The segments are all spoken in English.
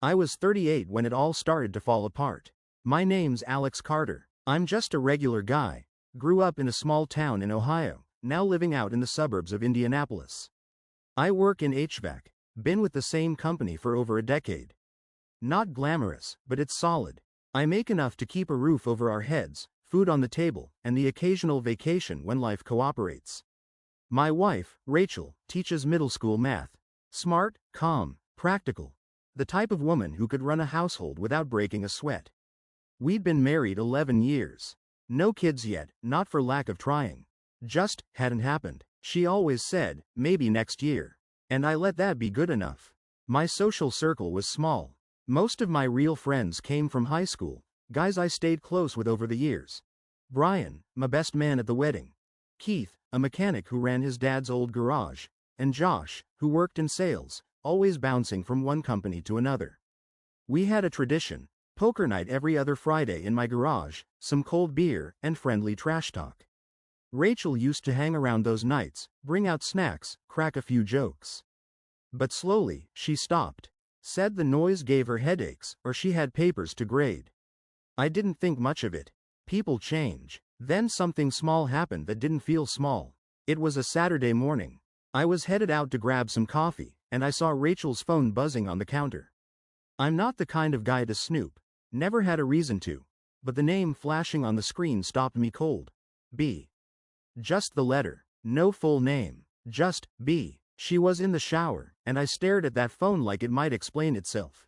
I was 38 when it all started to fall apart. My name's Alex Carter. I'm just a regular guy. Grew up in a small town in Ohio, now living out in the suburbs of Indianapolis. I work in HVAC, been with the same company for over a decade. Not glamorous, but it's solid. I make enough to keep a roof over our heads, food on the table, and the occasional vacation when life cooperates. My wife, Rachel, teaches middle school math. Smart, calm, practical. The type of woman who could run a household without breaking a sweat. We'd been married 11 years. No kids yet, not for lack of trying. Just hadn't happened. She always said, maybe next year. And I let that be good enough. My social circle was small. Most of my real friends came from high school, guys I stayed close with over the years. Brian, my best man at the wedding. Keith, a mechanic who ran his dad's old garage. And Josh, who worked in sales, always bouncing from one company to another. We had a tradition, poker night every other Friday in my garage, some cold beer, and friendly trash talk. Rachel used to hang around those nights, bring out snacks, crack a few jokes. But slowly, she stopped. Said the noise gave her headaches, or she had papers to grade. I didn't think much of it. People change. Then something small happened that didn't feel small. It was a Saturday morning. I was headed out to grab some coffee, and I saw Rachel's phone buzzing on the counter. I'm not the kind of guy to snoop. Never had a reason to. But the name flashing on the screen stopped me cold. B. Just the letter. No full name. Just B. She was in the shower, and I stared at that phone like it might explain itself.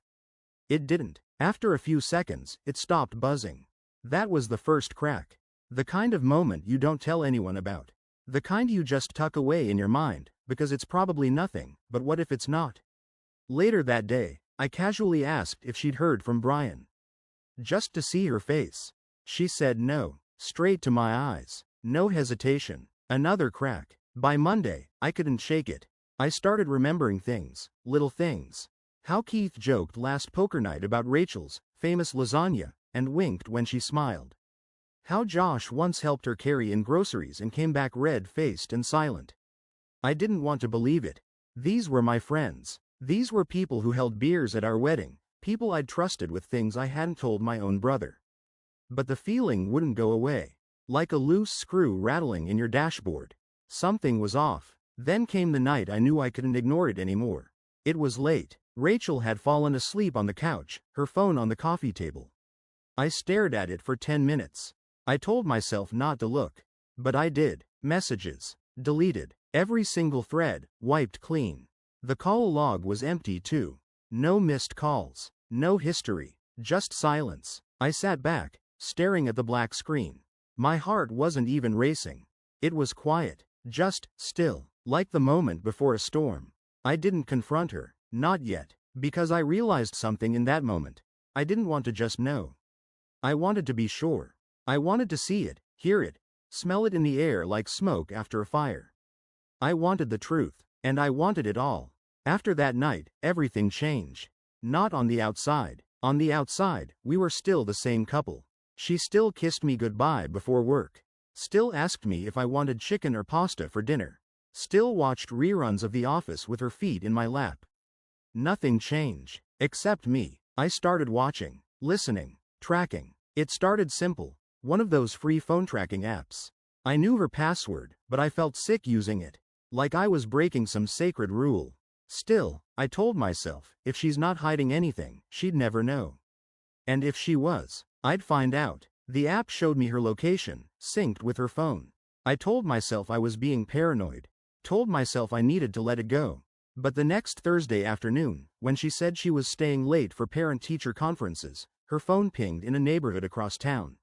It didn't. After a few seconds, it stopped buzzing. That was the first crack. The kind of moment you don't tell anyone about. The kind you just tuck away in your mind, because it's probably nothing, but what if it's not? Later that day, I casually asked if she'd heard from Brian. Just to see her face. She said no, straight to my eyes. No hesitation. Another crack. By Monday, I couldn't shake it. I started remembering things, little things. How Keith joked last poker night about Rachel's famous lasagna, and winked when she smiled. How Josh once helped her carry in groceries and came back red-faced and silent. I didn't want to believe it. These were my friends. These were people who held beers at our wedding, people I'd trusted with things I hadn't told my own brother. But the feeling wouldn't go away. Like a loose screw rattling in your dashboard. Something was off. Then came the night I knew I couldn't ignore it anymore. It was late. Rachel had fallen asleep on the couch, her phone on the coffee table. I stared at it for 10 minutes. I told myself not to look. But I did. Messages. Deleted. Every single thread, wiped clean. The call log was empty too. No missed calls. No history. Just silence. I sat back, staring at the black screen. My heart wasn't even racing. It was quiet. Just still. Like the moment before a storm. I didn't confront her. Not yet. Because I realized something in that moment. I didn't want to just know. I wanted to be sure. I wanted to see it, hear it, smell it in the air like smoke after a fire. I wanted the truth, and I wanted it all. After that night, everything changed. Not on the outside. On the outside, we were still the same couple. She still kissed me goodbye before work. Still asked me if I wanted chicken or pasta for dinner. Still watched reruns of The Office with her feet in my lap. Nothing changed. Except me. I started watching, listening, tracking. It started simple. One of those free phone tracking apps. I knew her password, but I felt sick using it. Like I was breaking some sacred rule. Still, I told myself, if she's not hiding anything, she'd never know. And if she was, I'd find out. The app showed me her location, synced with her phone. I told myself I was being paranoid. Told myself I needed to let it go. But the next Thursday afternoon, when she said she was staying late for parent-teacher conferences, her phone pinged in a neighborhood across town.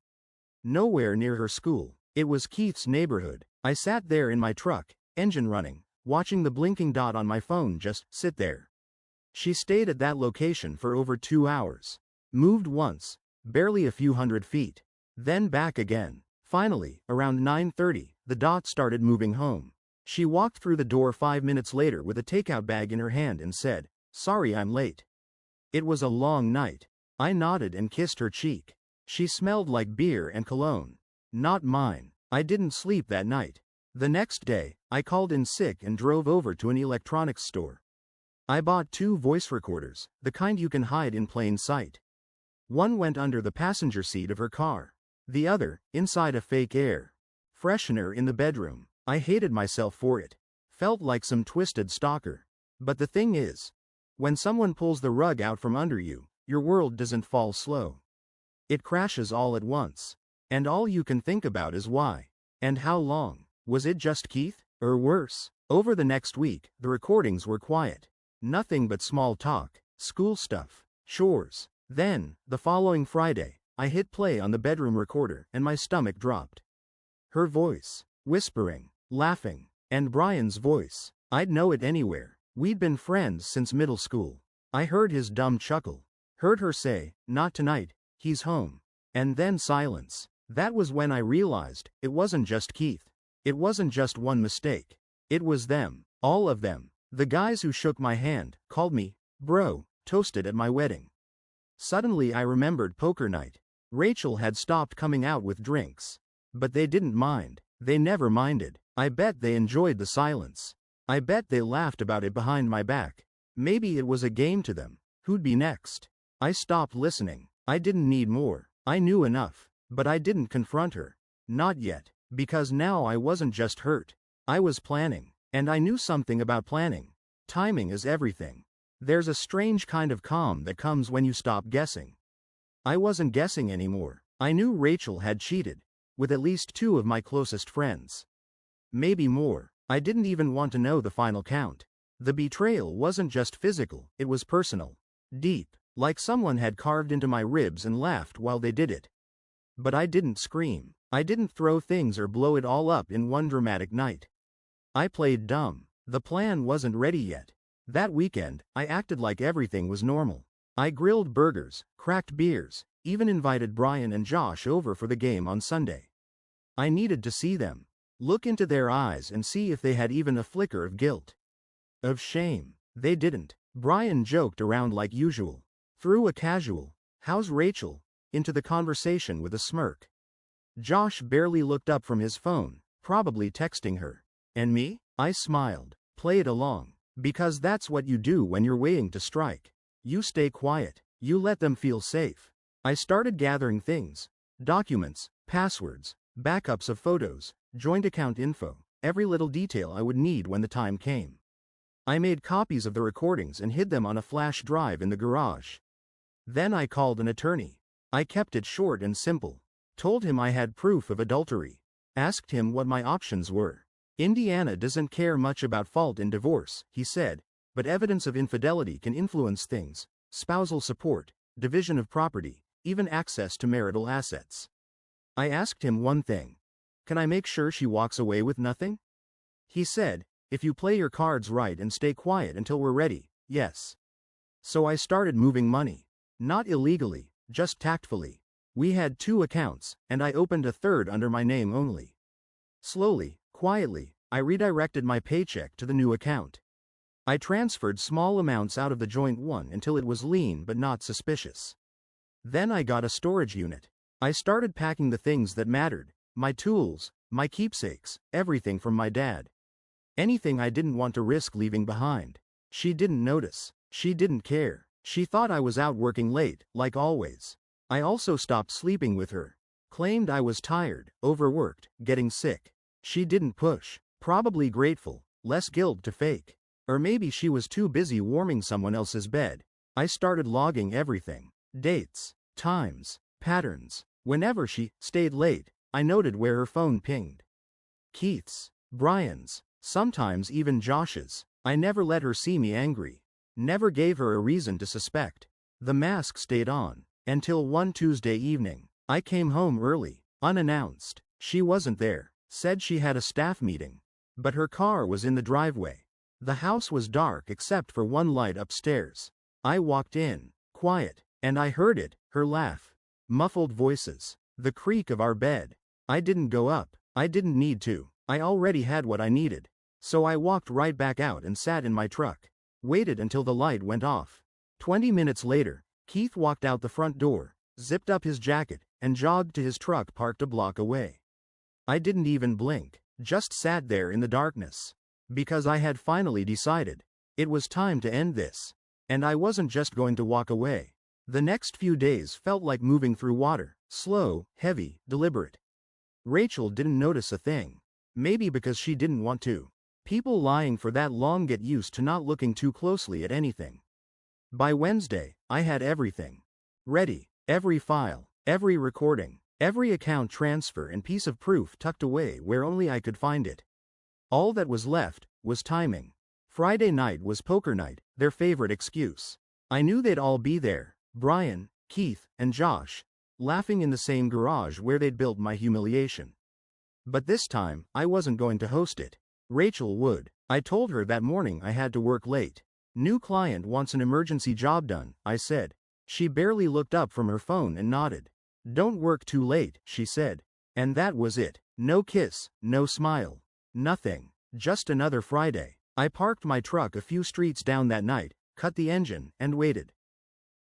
Nowhere near her school. It was Keith's neighborhood. I sat there in my truck, engine running, watching the blinking dot on my phone just sit there. She stayed at that location for over 2 hours. Moved once, barely a few hundred feet. Then back again. Finally, around 9:30, the dot started moving home. She walked through the door 5 minutes later with a takeout bag in her hand and said, "Sorry I'm late." It was a long night. I nodded and kissed her cheek. She smelled like beer and cologne. Not mine. I didn't sleep that night. The next day, I called in sick and drove over to an electronics store. I bought 2 voice recorders, the kind you can hide in plain sight. One went under the passenger seat of her car. The other, inside a fake air freshener in the bedroom. I hated myself for it. Felt like some twisted stalker. But the thing is, when someone pulls the rug out from under you, your world doesn't fall slow. It crashes all at once. And all you can think about is why. And how long. Was it just Keith? Or worse? Over the next week, the recordings were quiet. Nothing but small talk, school stuff, chores. Then, the following Friday, I hit play on the bedroom recorder and my stomach dropped. Her voice, whispering, laughing, and Brian's voice. I'd know it anywhere. We'd been friends since middle school. I heard his dumb chuckle. Heard her say, "Not tonight, he's home." And then silence. That was when I realized, it wasn't just Keith. It wasn't just one mistake. It was them. All of them. The guys who shook my hand, called me, bro, toasted at my wedding. Suddenly I remembered poker night. Rachel had stopped coming out with drinks. But they didn't mind. They never minded. I bet they enjoyed the silence. I bet they laughed about it behind my back. Maybe it was a game to them. Who'd be next? I stopped listening. I didn't need more. I knew enough. But I didn't confront her. Not yet. Because now I wasn't just hurt. I was planning. And I knew something about planning. Timing is everything. There's a strange kind of calm that comes when you stop guessing. I wasn't guessing anymore. I knew Rachel had cheated. With at least 2 of my closest friends. Maybe more. I didn't even want to know the final count. The betrayal wasn't just physical, it was personal. Deep. Like someone had carved into my ribs and laughed while they did it. But I didn't scream. I didn't throw things or blow it all up in one dramatic night. I played dumb. The plan wasn't ready yet. That weekend, I acted like everything was normal. I grilled burgers, cracked beers, even invited Brian and Josh over for the game on Sunday. I needed to see them. Look into their eyes and see if they had even a flicker of guilt. Of shame. They didn't. Brian joked around like usual. Threw a casual, "How's Rachel?" into the conversation with a smirk. Josh barely looked up from his phone, probably texting her. And me? I smiled. Played along. Because that's what you do when you're waiting to strike. You stay quiet. You let them feel safe. I started gathering things. Documents, passwords, backups of photos, joint account info, every little detail I would need when the time came. I made copies of the recordings and hid them on a flash drive in the garage. Then I called an attorney. I kept it short and simple. Told him I had proof of adultery. Asked him what my options were. Indiana doesn't care much about fault in divorce, he said, but evidence of infidelity can influence things: spousal support, division of property, even access to marital assets. I asked him one thing. Can I make sure she walks away with nothing? He said, if you play your cards right and stay quiet until we're ready, yes. So I started moving money. Not illegally, just tactfully. We had 2 accounts, and I opened a third under my name only. Slowly, quietly, I redirected my paycheck to the new account. I transferred small amounts out of the joint one until it was lean but not suspicious. Then I got a storage unit. I started packing the things that mattered, my tools, my keepsakes, everything from my dad. Anything I didn't want to risk leaving behind. She didn't notice. She didn't care. She thought I was out working late, like always. I also stopped sleeping with her. Claimed I was tired, overworked, getting sick. She didn't push. Probably grateful, less guilt to fake. Or maybe she was too busy warming someone else's bed. I started logging everything. Dates, times, patterns. Whenever she stayed late, I noted where her phone pinged. Keith's, Brian's, sometimes even Josh's. I never let her see me angry. Never gave her a reason to suspect. The mask stayed on. Until one Tuesday evening. I came home early, unannounced. She wasn't there. Said she had a staff meeting. But her car was in the driveway. The house was dark except for one light upstairs. I walked in, quiet, and I heard it, her laugh. Muffled voices. The creak of our bed. I didn't go up. I didn't need to. I already had what I needed. So I walked right back out and sat in my truck. Waited until the light went off. 20 minutes later, Keith walked out the front door, zipped up his jacket, and jogged to his truck parked a block away. I didn't even blink, just sat there in the darkness. Because I had finally decided. It was time to end this. And I wasn't just going to walk away. The next few days felt like moving through water, slow, heavy, deliberate. Rachel didn't notice a thing. Maybe because she didn't want to. People lying for that long get used to not looking too closely at anything. By Wednesday, I had everything ready. Every file, every recording, every account transfer and piece of proof tucked away where only I could find it. All that was left was timing. Friday night was poker night, their favorite excuse. I knew they'd all be there, Brian, Keith, and Josh, laughing in the same garage where they'd built my humiliation. But this time, I wasn't going to host it. Rachel would. I told her that morning I had to work late. New client wants an emergency job done, I said. She barely looked up from her phone and nodded. Don't work too late, she said. And that was it. No kiss, no smile. Nothing. Just another Friday. I parked my truck a few streets down that night, cut the engine, and waited.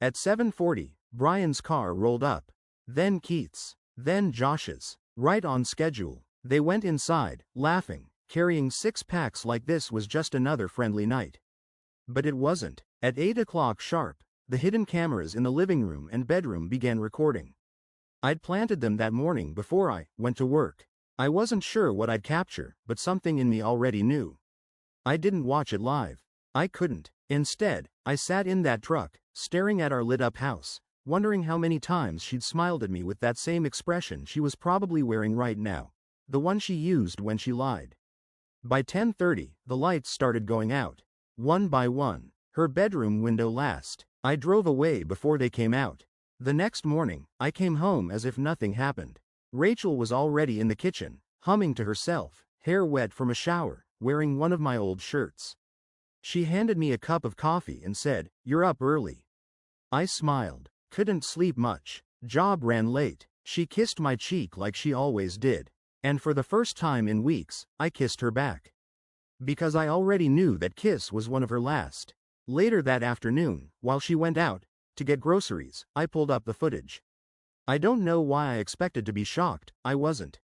At 7:40, Brian's car rolled up. Then Keith's. Then Josh's. Right on schedule. They went inside, laughing, carrying 6 packs like this was just another friendly night. But it wasn't. At 8 o'clock sharp, the hidden cameras in the living room and bedroom began recording. I'd planted them that morning before I went to work. I wasn't sure what I'd capture, but something in me already knew. I didn't watch it live. I couldn't. Instead, I sat in that truck, staring at our lit-up house, wondering how many times she'd smiled at me with that same expression she was probably wearing right now, the one she used when she lied. By 10:30, the lights started going out. One by one, her bedroom window last. I drove away before they came out. The next morning, I came home as if nothing happened. Rachel was already in the kitchen, humming to herself, hair wet from a shower, wearing one of my old shirts. She handed me a cup of coffee and said, "You're up early." I smiled. Couldn't sleep much. Job ran late. She kissed my cheek like she always did. And for the first time in weeks, I kissed her back. Because I already knew that kiss was one of her last. Later that afternoon, while she went out to get groceries, I pulled up the footage. I don't know why I expected to be shocked. I wasn't.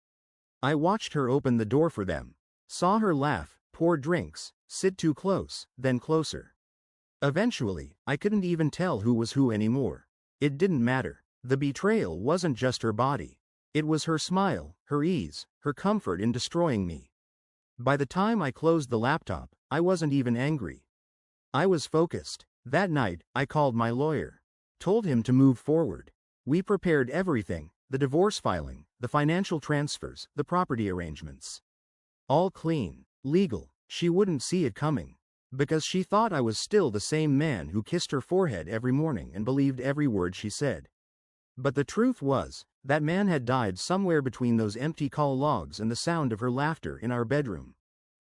I watched her open the door for them. Saw her laugh, pour drinks, sit too close, then closer. Eventually, I couldn't even tell who was who anymore. It didn't matter. The betrayal wasn't just her body. It was her smile, her ease, her comfort in destroying me. By the time I closed the laptop, I wasn't even angry. I was focused. That night, I called my lawyer. Told him to move forward. We prepared everything, the divorce filing, the financial transfers, the property arrangements. All clean, legal. She wouldn't see it coming. Because she thought I was still the same man who kissed her forehead every morning and believed every word she said. But the truth was, that man had died somewhere between those empty coal logs and the sound of her laughter in our bedroom.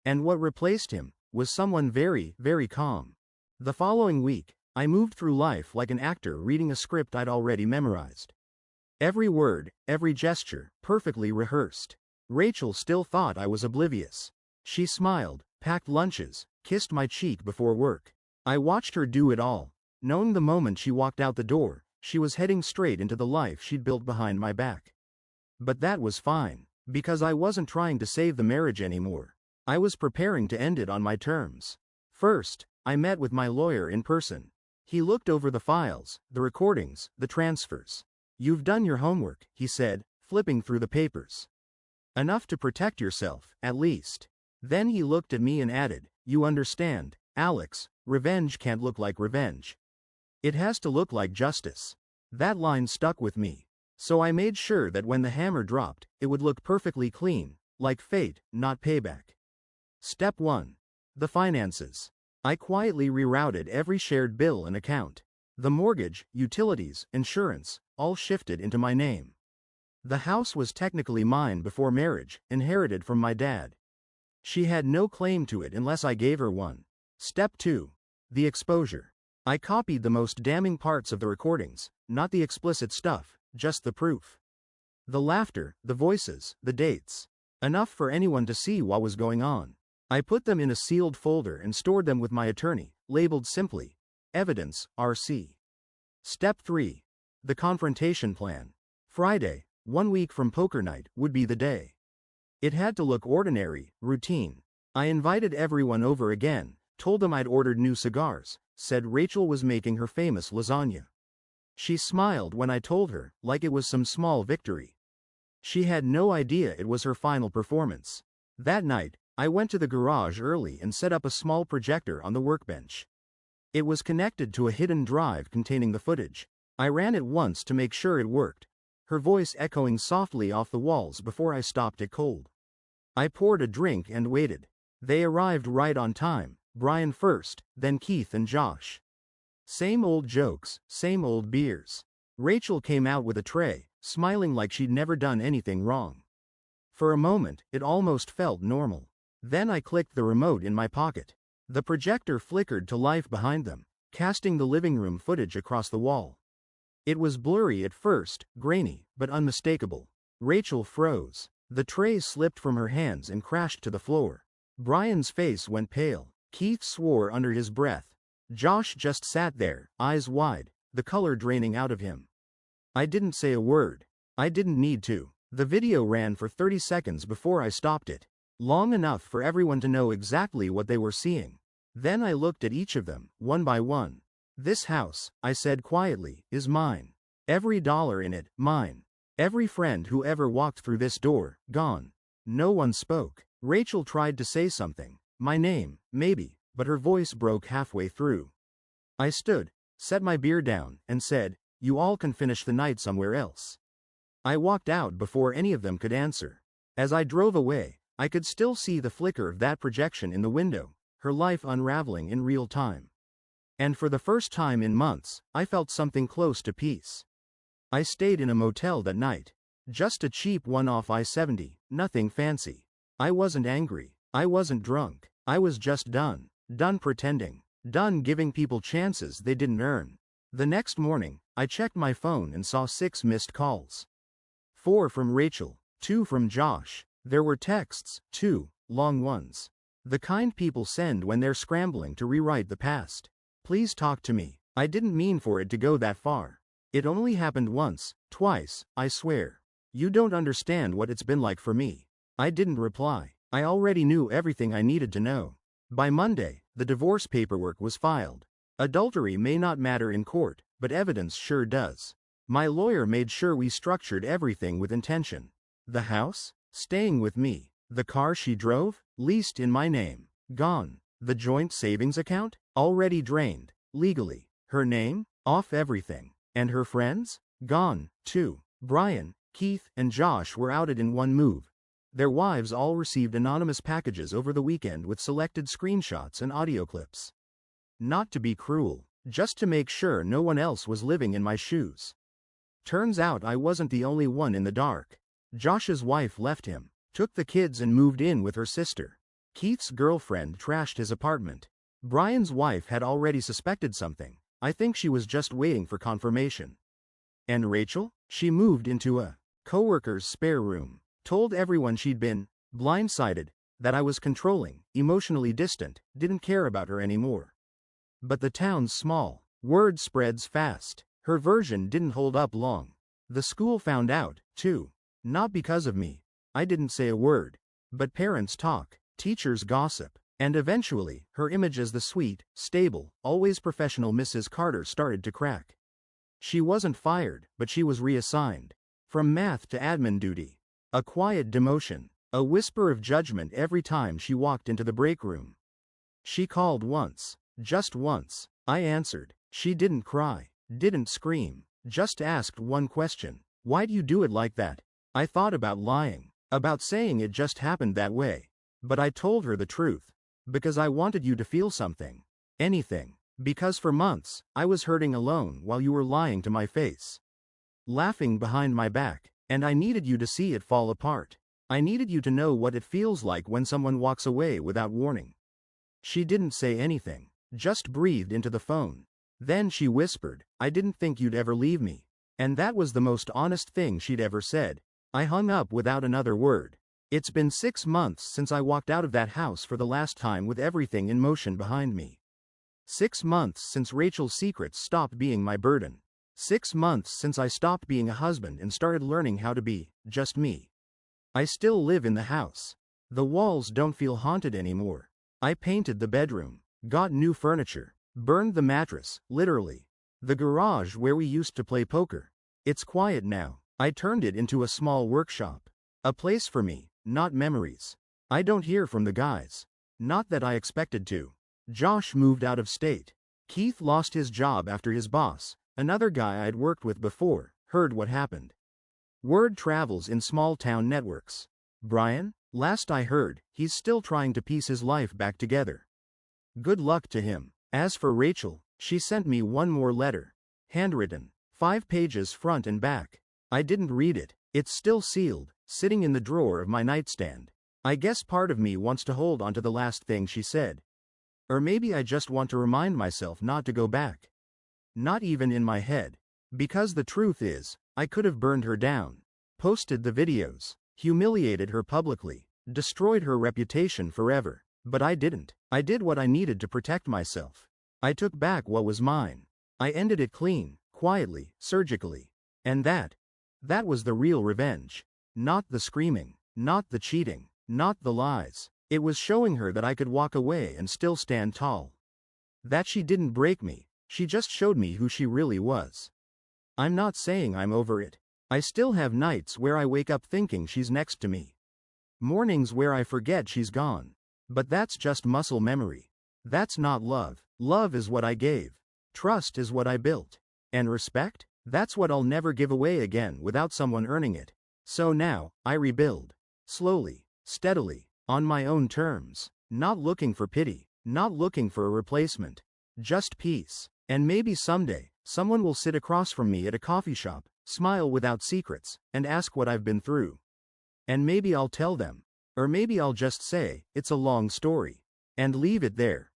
And what replaced him was someone very, very calm. The following week, I moved through life like an actor reading a script I'd already memorized. Every word, every gesture, perfectly rehearsed. Rachel still thought I was oblivious. She smiled, packed lunches, kissed my cheek before work. I watched her do it all, knowing the moment she walked out the door, she was heading straight into the life she'd built behind my back. But that was fine, because I wasn't trying to save the marriage anymore. I was preparing to end it on my terms. First, I met with my lawyer in person. He looked over the files, the recordings, the transfers. "You've done your homework," he said, flipping through the papers. "Enough to protect yourself, at least." Then he looked at me and added, "You understand, Alex, revenge can't look like revenge. It has to look like justice." That line stuck with me. So I made sure that when the hammer dropped, it would look perfectly clean, like fate, not payback. Step 1. The finances. I quietly rerouted every shared bill and account. The mortgage, utilities, insurance, all shifted into my name. The house was technically mine before marriage, inherited from my dad. She had no claim to it unless I gave her one. Step 2. The exposure. I copied the most damning parts of the recordings, not the explicit stuff, just the proof. The laughter, the voices, the dates. Enough for anyone to see what was going on. I put them in a sealed folder and stored them with my attorney, labeled simply, Evidence, RC. Step 3. The confrontation plan. Friday, 1 week from poker night, would be the day. It had to look ordinary, routine. I invited everyone over again, Told them I'd ordered new cigars, said Rachel was making her famous lasagna. She smiled when I told her, like it was some small victory. She had no idea it was her final performance. That night, I went to the garage early and set up a small projector on the workbench. It was connected to a hidden drive containing the footage. I ran it once to make sure it worked, her voice echoing softly off the walls before I stopped it cold. I poured a drink and waited. They arrived right on time, Brian first, then Keith and Josh. Same old jokes, same old beers. Rachel came out with a tray, smiling like she'd never done anything wrong. For a moment, it almost felt normal. Then I clicked the remote in my pocket. The projector flickered to life behind them, casting the living room footage across the wall. It was blurry at first, grainy, but unmistakable. Rachel froze. The tray slipped from her hands and crashed to the floor. Brian's face went pale. Keith swore under his breath. Josh just sat there, eyes wide, the color draining out of him. I didn't say a word. I didn't need to. The video ran for 30 seconds before I stopped it. Long enough for everyone to know exactly what they were seeing. Then I looked at each of them, one by one. This house, I said quietly, is mine. Every dollar in it, mine. Every friend who ever walked through this door, gone. No one spoke. Rachel tried to say something. My name, maybe, but her voice broke halfway through. I stood, set my beer down, and said, "You all can finish the night somewhere else." I walked out before any of them could answer. As I drove away, I could still see the flicker of that projection in the window, her life unraveling in real time. And for the first time in months, I felt something close to peace. I stayed in a motel that night. Just a cheap one-off I-70, nothing fancy. I wasn't angry. I wasn't drunk. I was just done. Done pretending. Done giving people chances they didn't earn. The next morning, I checked my phone and saw 6 missed calls. 4 from Rachel, 2 from Josh. There were texts, too, long ones. The kind people send when they're scrambling to rewrite the past. Please talk to me. I didn't mean for it to go that far. It only happened once, twice, I swear. You don't understand what it's been like for me. I didn't reply. I already knew everything I needed to know. By Monday, the divorce paperwork was filed. Adultery may not matter in court, but evidence sure does. My lawyer made sure we structured everything with intention. The house? Staying with me. The car she drove? Leased in my name. Gone. The joint savings account? Already drained. Legally. Her name? Off everything. And her friends? Gone, too. Brian, Keith, and Josh were outed in one move. Their wives all received anonymous packages over the weekend with selected screenshots and audio clips. Not to be cruel, just to make sure no one else was living in my shoes. Turns out I wasn't the only one in the dark. Josh's wife left him, took the kids and moved in with her sister. Keith's girlfriend trashed his apartment. Brian's wife had already suspected something. I think she was just waiting for confirmation. And Rachel? She moved into a coworker's spare room. Told everyone she'd been blindsided, that I was controlling, emotionally distant, didn't care about her anymore. But the town's small. Word spreads fast. Her version didn't hold up long. The school found out, too. Not because of me. I didn't say a word. But parents talk, teachers gossip, and eventually, her image as the sweet, stable, always professional Mrs. Carter started to crack. She wasn't fired, but she was reassigned. From math to admin duty. A quiet demotion. A whisper of judgment every time she walked into the break room. She called once. Just once. I answered. She didn't cry. Didn't scream. Just asked one question. Why do you do it like that? I thought about lying. About saying it just happened that way. But I told her the truth. Because I wanted you to feel something. Anything. Because for months, I was hurting alone while you were lying to my face. Laughing behind my back. And I needed you to see it fall apart. I needed you to know what it feels like when someone walks away without warning. She didn't say anything. Just breathed into the phone. Then she whispered, "I didn't think you'd ever leave me." And that was the most honest thing she'd ever said. I hung up without another word. It's been 6 months since I walked out of that house for the last time with everything in motion behind me. 6 months since Rachel's secrets stopped being my burden. 6 months since I stopped being a husband and started learning how to be just me. I still live in the house. The walls don't feel haunted anymore. I painted the bedroom. Got new furniture. Burned the mattress, literally. The garage where we used to play poker. It's quiet now. I turned it into a small workshop. A place for me, not memories. I don't hear from the guys. Not that I expected to. Josh moved out of state. Keith lost his job after his boss, another guy I'd worked with before, heard what happened. Word travels in small town networks. Brian, last I heard, he's still trying to piece his life back together. Good luck to him. As for Rachel, she sent me one more letter. Handwritten. 5 pages front and back. I didn't read it. It's still sealed, sitting in the drawer of my nightstand. I guess part of me wants to hold on to the last thing she said. Or maybe I just want to remind myself not to go back. Not even in my head. Because the truth is, I could have burned her down, posted the videos, humiliated her publicly, destroyed her reputation forever. But I didn't. I did what I needed to protect myself. I took back what was mine. I ended it clean, quietly, surgically. And that was the real revenge. Not the screaming, not the cheating, not the lies. It was showing her that I could walk away and still stand tall. That she didn't break me, she just showed me who she really was. I'm not saying I'm over it. I still have nights where I wake up thinking she's next to me. Mornings where I forget she's gone. But that's just muscle memory. That's not love. Love is what I gave. Trust is what I built. And respect? That's what I'll never give away again without someone earning it. So now, I rebuild. Slowly, steadily, on my own terms. Not looking for pity. Not looking for a replacement. Just peace. And maybe someday, someone will sit across from me at a coffee shop, smile without secrets, and ask what I've been through. And maybe I'll tell them. Or maybe I'll just say, it's a long story. And leave it there.